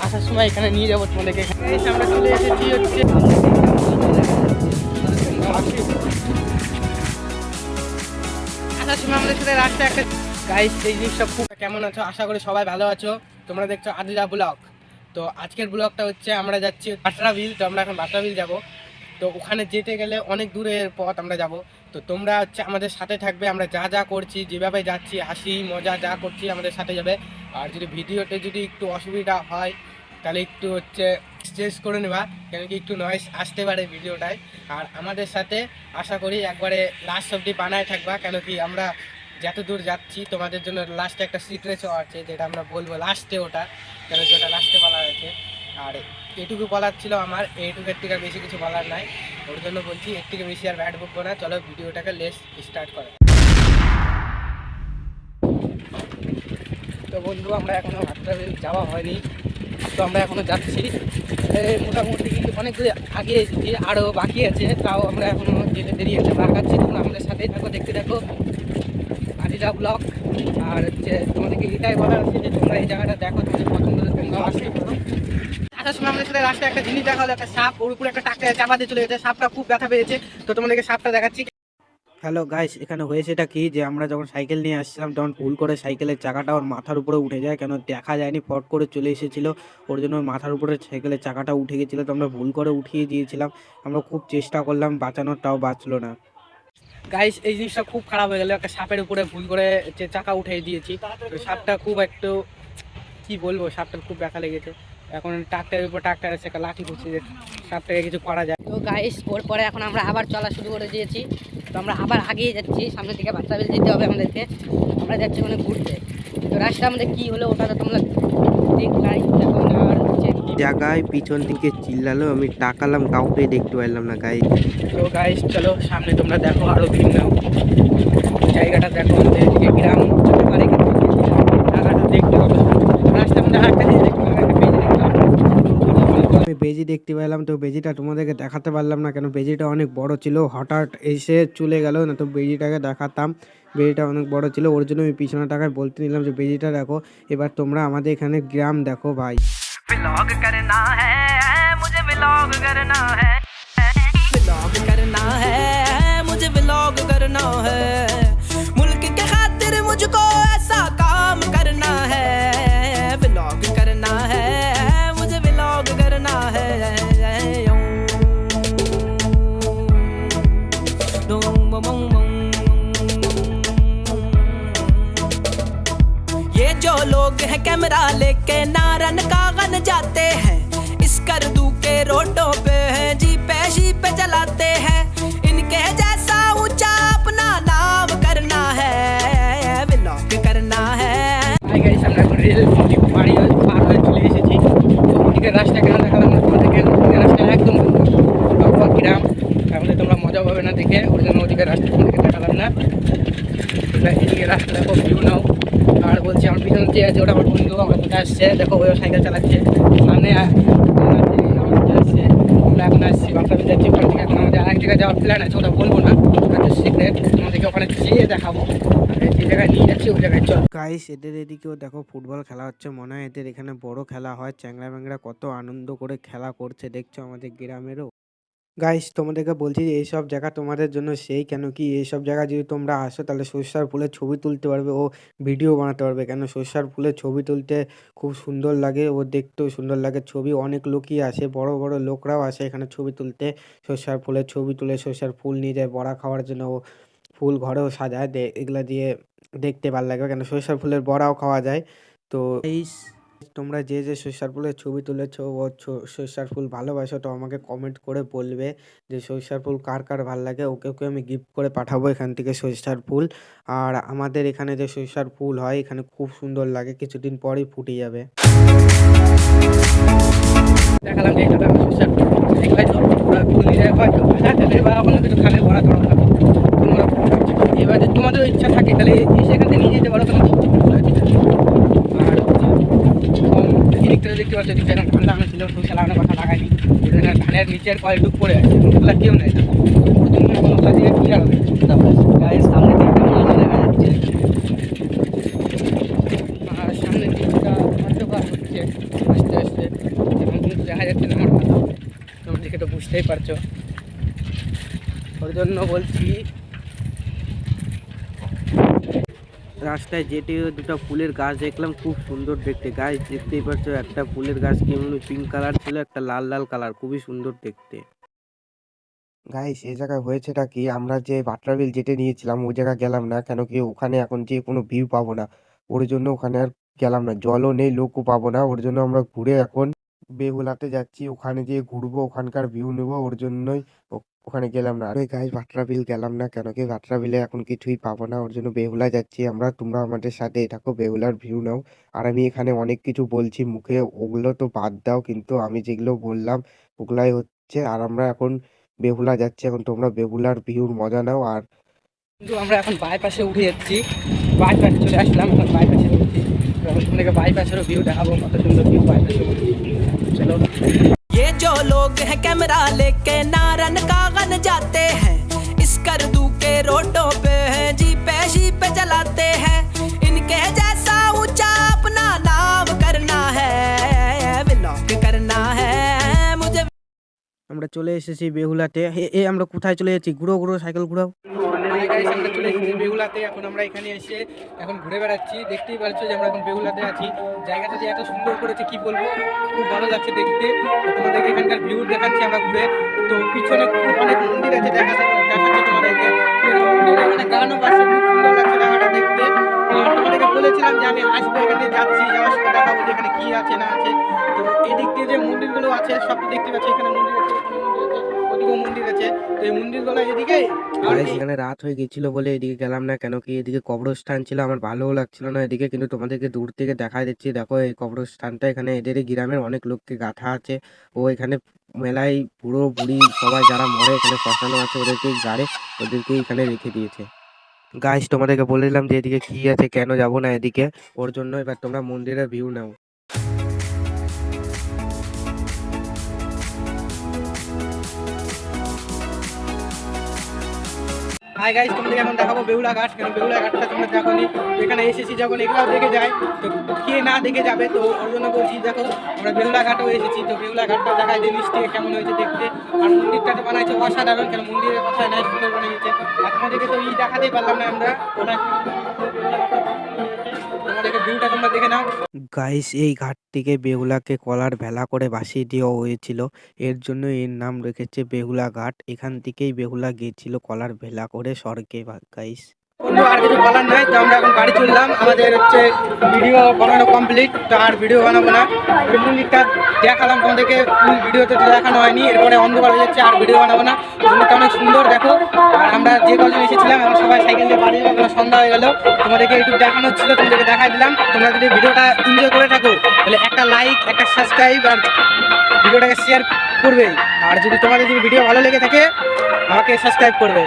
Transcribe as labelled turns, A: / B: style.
A: আসার সময় এখানে নিয়ে যাবো তোমাদেরকে। আমরা চলে এসেছি হচ্ছে আসার সময় আমাদের সাথে রাস্তায় একটা গাইস। এই জিনিসটা খুব কেমন আছো? আশা করি সবাই ভালো আছো। তোমরা দেখছো আদিরা ব্লগ। তো আজকের ব্লগটা হচ্ছে আমরা যাচ্ছি বাটরাবিল। তো আমরা এখন বাটরাবিল যাব। তো ওখানে যেতে গেলে অনেক দূরের পথ আমরা যাব। তো তোমরা হচ্ছে আমাদের সাথে থাকবে। আমরা যা যা করছি, যেভাবে যাচ্ছি, হাসি মজা যা করছি আমাদের সাথে যাবে। আর যদি ভিডিওতে যদি একটু অসুবিধা হয় তাহলে একটু হচ্ছে চেঞ্জ করে নেবা, কেন কি একটু নয়েজ আসতে পারে ভিডিওটায়। আর আমাদের সাথে আশা করি একবারে লাস্ট অবধি বানায় থাকবা, কেন কি আমরা যত দূর যাচ্ছি তোমাদের জন্য লাস্টে একটা সিক্রেটও আছে যেটা আমরা বলবো লাস্টে, ওটা কেন কি ওটা লাস্টে বলার আছে। আর এটুকু বলার ছিল আমার, এইটুকুর থেকে বেশি কিছু বলার নাই। ওর জন্য বলছি এর থেকে বেশি আর ব্যাড বকবো না। চলো ভিডিওটাকে লেস স্টার্ট করে। তো বন্ধু, আমরা এখনও বাটরাবিল যাওয়া হয়নি। তো আমরা এখনও যাচ্ছি, মোটামুটি অনেক দূরে আগে এসেছি, আরও বাকি আছে। তাও আমরা এখনও যেতে দেরি আছে, আমরা আগাচ্ছি। তোমরা আমাদের সাথেই থাকো, দেখতে থাকো আদিরা ব্লগ। আর হচ্ছে তোমাদেরকে এটাই বলার আছে যে তোমরা এই জায়গাটা দেখো, তোমাদের পছন্দ হলে তোমরা আসতেই পারো। আসার সময় আমাদের সাথে রাস্তায় একটা জিনিস দেখা হলো, একটা সাপ। ওর উপরে একটা টাকা চাপা দিয়ে চলে গেছে। সাপটা খুব ব্যথা পেয়েছে। তো তোমাদেরকে সাপটা দেখাচ্ছি। হ্যালো গাইস, এখানে হয়েছে এটা কি যে আমরা যখন সাইকেল নিয়ে আসছিলাম তখন ভুল করে সাইকেলের চাকাটা ওর মাথার উপরে উঠে যায়, কেন দেখা যায়নি, ফট করে চলে এসেছিল। ওর জন্য ওর মাথার উপরে সাইকেলের চাকাটা উঠে গেছিলো। তো আমরা ভুল করে উঠিয়ে দিয়েছিলাম। আমরা খুব চেষ্টা করলাম বাঁচানোর, তাও বাঁচলো না। গাইস, এই জিনিসটা খুব খারাপ হয়ে গেল। একটা সাপের উপরে ভুল করে যে চাকা উঠিয়ে দিয়েছি। তো সাপটা খুব একটু কি বলবো, সাপটার খুব ব্যথা লেগেছে। এখন ট্রাক্টরের উপর ট্রাক্টর আছে, একটা লাঠি করছি যে সাপটাকে কিছু করা যায়। তো গাইস, ওর পরে এখন আমরা আবার চলা শুরু করে দিয়েছি। তো আমরা আবার আগিয়ে যাচ্ছি, সামনের দিকে বাটরাবিল যেতে হবে আমাদেরকে। আমরা যাচ্ছি মানে ঘুরতে। তো রাস্তা আমাদের কী হলো ওটা তো তোমরা দেখলাই। আর
B: জায়গায় পিছন থেকে চিল্লালো, আমি তাকালাম, কাউকে দেখতে পারলাম না গাইস।
A: তো গাইস চলো সামনে তোমরা দেখো, আরো ভিন্ন জায়গাটা দেখো। আমাদের এদিকে গ্রাম হতে পারে, কিন্তু জায়গাটা দেখতে হবে। রাস্তার মধ্যে আরেকটা জিনিস দেখতে হবে, একটা পেজ দেখতে হবে।
B: আমি বেজি দেখতে পেলাম, তো বেজিটা তোমাদেরকে দেখাতে পারলাম না, কেন বেজিটা অনেক বড় ছিল। হঠাৎ এসে চলে গেল, না তো বেজিটাকে দেখাতাম। বেজিটা অনেক বড় ছিল, ওর জন্য আমি পিছনে টাকায় বলতে নিলাম যে বেজিটা দেখো। এবার তোমরা আমাদের এখানে গ্রাম দেখো ভাই।
C: व्लॉग करना है मुझे, व्लॉग करना है, व्लॉग करना है मुझे, व्लॉग करना है। मुल्क के खातिर मुझको ऐसा काम करना है, व्लॉग करना है मुझे, व्लॉग करना है। ये जो लोग हैं कैमरा लेके नारन कागन जाते हैं, इस करदू के रोडों पे हैं जीपे शीपे चलाते हैं। इनके जैसा ऊंचा अपना नाम करना है, व्लॉग करना है।
A: হাই গাইস, আমরা এখন রেল বাড়ি পার হয়ে চলে এসেছি। ওদিকে রাস্তা কেন দেখালাম না তোমাদেরকে? ওদিকে রাস্তা একদম গ্রাম, তাহলে তোমরা মজা পাবে না দেখে। ওর জন্য ওদিকে রাস্তা তোমাদেরকে দেখালাম না। এদিকে রাস্তা দেখো, ভিউ নাও। আর বলছি আমার পিছনে যে আছে ওটা আমার বন্ধু, আমার সাথে আসছে। দেখো ওই সাইকেল চালাচ্ছে সামনে, আমার আসছে। আমরা এখন আসছি বাটরাবিল যাচ্ছি। ওখান থেকে এখন আমাদের আরেক জায়গায় যাওয়ার প্ল্যান আছে, ওটা বলবো না, ওটা সিক্রেট। তোমাদেরকে ওখানে যেয়ে দেখাবো। আর যে জায়গায় নিয়ে যাচ্ছি ওই জায়গায় চল।
B: গাইস, এদের এদিকেও দেখো ফুটবল খেলা হচ্ছে, মনে হয় এদের এখানে বড় খেলা হয়। চ্যাংড়া ব্যাংড়া কত আনন্দ করে খেলা করছে দেখছো আমাদের গ্রামেরও। গাইস, তোমাদেরকে বলছি যে এইসব জায়গা তোমাদের জন্য সেই, কেন কি এইসব জায়গা যদি তোমরা আসো তাহলে সর্ষার ফুলের ছবি তুলতে পারবে ও ভিডিও বানাতে পারবে, কেন সর্ষার ফুলের ছবি তুলতে খুব সুন্দর লাগে, ও দেখতেও সুন্দর লাগে ছবি। অনেক লোকই আসে, বড় বড় লোকরাও আসে এখানে ছবি তুলতে। সর্ষার ফুলের ছবি তুলে সর্ষার ফুল নিয়ে যায় বড়া খাওয়ার জন্য। ও ফুল ঘরেও সাজায়, এগুলা দিয়ে দেখতে ভালো লাগবে, কেন সর্ষার ফুলের বড়াও খাওয়া যায়। তো এই তোমরা যে যে সর্ষার ফুলের ছবি তুলেছো ও সর্ষার ফুল ভালোবাসো, তো আমাকে কমেন্ট করে বলবে যে সর্ষার ফুল কার কার ভালো লাগে। ওকে ওকে আমি গিফট করে পাঠাবো এখান থেকে সর্ষার ফুল। আর আমাদের এখানে যে সর্ষার ফুল হয় এখানে খুব সুন্দর লাগে, কিছুদিন পরেই ফুটে যাবে।
A: দেখালাম যে এটা সর্ষার ফুল, দেখলাই তো ওরা ফুল নিয়ে যায় হয়তো। এবার এখন কিছু খালে ভরা ধরা খাবো। এবার যদি তোমাদের ইচ্ছা থাকে তাহলে সেখান থেকে নিয়ে যেতে পারো। আর এদিকটা দেখতে পাচ্ছ, এদিকটা এখন ঠান্ডা আমি ছিল, সরষে লাগানোর কথা লাগাইনি। ধানের নিচের কয়েক ডুব পড়ে আছে, ওগুলো কেউ নেই। ওর জন্য এখন ওগুলো দিয়ে কী লাগাবে? গায়ের সামনে দিকটা মজা দেখা যাচ্ছে। আর সামনের দিকটা অন্ধকার হচ্ছে আস্তে আস্তে। বুঝতেই পারছো, ওর জন্য বলছি।
B: রাস্তায় যেতে দুটো ফুলের গাছ দেখলাম, খুব সুন্দর দেখতে। গাছ দেখতেই পারছো, একটা ফুলের গাছ কেমন পিঙ্ক কালার ছিল, একটা লাল লাল কালার, খুবই সুন্দর দেখতে। গাইস এই জায়গায় হয়েছেটা কি, আমরা যে বাটরাবিল যেতে নিয়েছিলাম ওই জায়গায় গেলাম না, কেন কি ওখানে এখন যে কোনো ভিউ পাবো না, ওর জন্য ওখানে আর গেলাম না। জলও নেই, লোকও পাবো না, ওর জন্য আমরা ঘুরে এখন বেহুলাতে যাচ্ছি। ওখানে যেয়ে ঘুরবো, ওখানকার ভিউ নেবো, ওর জন্যই ওখানে গেলাম না। আর ওই গাইস বাটরাবিল গেলাম না, কেন কি বাটরাবিলে এখন কিছুই পাবো না, ওর জন্য বেহুলা যাচ্ছি আমরা। তোমরা আমাদের সাথে থাকো, বেহুলার ভিউ নাও। আর আমি এখানে অনেক কিছু বলছি মুখে, ওগুলো তো বাদ দাও, কিন্তু আমি যেগুলো বললাম ওগুলাই হচ্ছে। আর আমরা এখন বেহুলা যাচ্ছি, এখন তোমরা বেহুলার ভিউর মজা নাও। আর
A: কিন্তু আমরা এখন বাইপাসে উঠে যাচ্ছি, বাইপাসে চলে আসলাম, এখন বাইপাসে উঠছি। এখন তোমাদেরকে বাইপাসেরও ভিউ দেখাবো, কত সুন্দর ভিউ বাইপাসে উঠছি। চলো।
C: ये जो लोग हैं कैमरा लेके नारन कागन जाते हैं, इस करदू के रोडों पे हैं जीपे चलाते हैं। इनके जैसा ऊंचा अपना नाम करना है, व्लॉग करना है मुझे।
B: আমরা চলে এসেছি বেহুলাতে। আমরা কোথায় চলে যাচ্ছি? ঘুরো ঘুরো, সাইকেল ঘুরাও।
A: হাই গাইস, আমরা চলে এসেছি বেহুলাতে। এখন আমরা এখানে এসে এখন ঘুরে বেড়াচ্ছি। দেখতেই পাচ্ছ যে আমরা এখন বেহুলাতে আছি। জায়গাটা যে এত সুন্দর করেছে কি বলবো, খুব ভালো লাগছে দেখতে। তো তোমাদেরকে এখানকার ভিউ দেখাচ্ছি আমরা ঘুরে। তো পিছনে অনেক মন্দির আছে, দেখাচ্ছি তোমাদেরকে। এখানে গানও বাজছে, খুব সুন্দর লাগছে জায়গাটা দেখতে। আর তোমাদেরকে বলেছিলাম যে আমি আসবো, এখানে যাচ্ছি, যাওয়ার সময় দেখাবো যে এখানে কি আছে না আছে। তো এই দিক দিয়ে যে মন্দিরগুলো আছে সব দেখতে পাচ্ছি, এখানে মন্দির আছে, ওদিকেও মন্দির আছে। তো এই মন্দিরগুলো এদিকে। আর
B: এখানে রাত হয়ে গেছিল বলে এদিকে গেলাম না, কেন কি এদিকে কবরস্থান ছিল, আমার ভালোও লাগছিল না এদিকে। কিন্তু তোমাদেরকে দূর থেকে দেখা দিচ্ছি, দেখো এই কবরস্থানটা, এখানে এদের গ্রামের অনেক লোককে গাঁথা আছে। ও এখানে মেলায় বুড়ো বুড়ি সবাই যারা মরে এখানে শ্মশানও আছে, ওদেরকে গাড়ে ওদেরকে এখানে রেখে দিয়েছে। গাইস তোমাদেরকে বলে দিলাম যে এদিকে কি আছে, কেন যাব না এদিকে, ওর জন্য। এবার তোমরা মন্দিরের ভিউ নাও।
A: হাই গাইস, তোমাদেরকে এখন দেখাবো বেহুলা ঘাট। কেন বেহুলা ঘাটটা তোমরা দেখোনি, তো এখানে এসেছি যখন এগুলাও দেখে যায়, তো কে না দেখে যাবে। তো ওর জন্য বলছি, দেখো আমরা বেহুলা ঘাটেও এসেছি। তো বেহুলা ঘাটটা দেখায় যে নিচ থেকে কেমন হয়েছে দেখতে। আর মন্দিরটা তো বানাইছে অসাধারণ, কেন মন্দিরের কথায় নাই, সুন্দর বানিয়েছে। আর তোমাদেরকে তো দেখাতেই পারলাম না আমরা, তোমাদেরকে ভিউটা তোমরা দেখে নাও।
B: গাইস এই ঘাট থেকে বেহুলাকে কলার ভেলা করে ভাসিয়ে দেওয়া হয়েছিল, এর জন্য এর নাম রেখেছে বেহুলা ঘাট। এখান থেকেই বেহুলা গিয়েছিল কলার ভেলা করে স্বর্গে। গাইস
A: বন্ধু আর কিছু বলার নাই, তো আমরা এখন বাড়ি চললাম। আমাদের হচ্ছে ভিডিও বানানো কমপ্লিট, তো আর ভিডিও বানাবো না। ওই মন্দিরটা দেখালাম তোমাদেরকে, ফুল ভিডিওতে তো দেখানো হয়নি, এরপরে অন্ধকার হয়ে যাচ্ছে, আর ভিডিও বানাবো না। মন্দিরটা অনেক সুন্দর দেখো। আর আমরা যে কজন এসেছিলাম আমরা সবাই সাইকেল দিয়ে বাড়ি যাবো, সন্ধ্যা হয়ে গেল। তোমাদেরকে একটু দেখানো ছিল, তোমাদেরকে দেখাই দিলাম। তোমরা যদি ভিডিওটা এনজয় করে থাকো তাহলে একটা লাইক, একটা সাবস্ক্রাইব আর ভিডিওটাকে শেয়ার করবে। আর যদি তোমাদের যদি ভিডিও ভালো লেগে থাকে আমাকে সাবস্ক্রাইব করবে।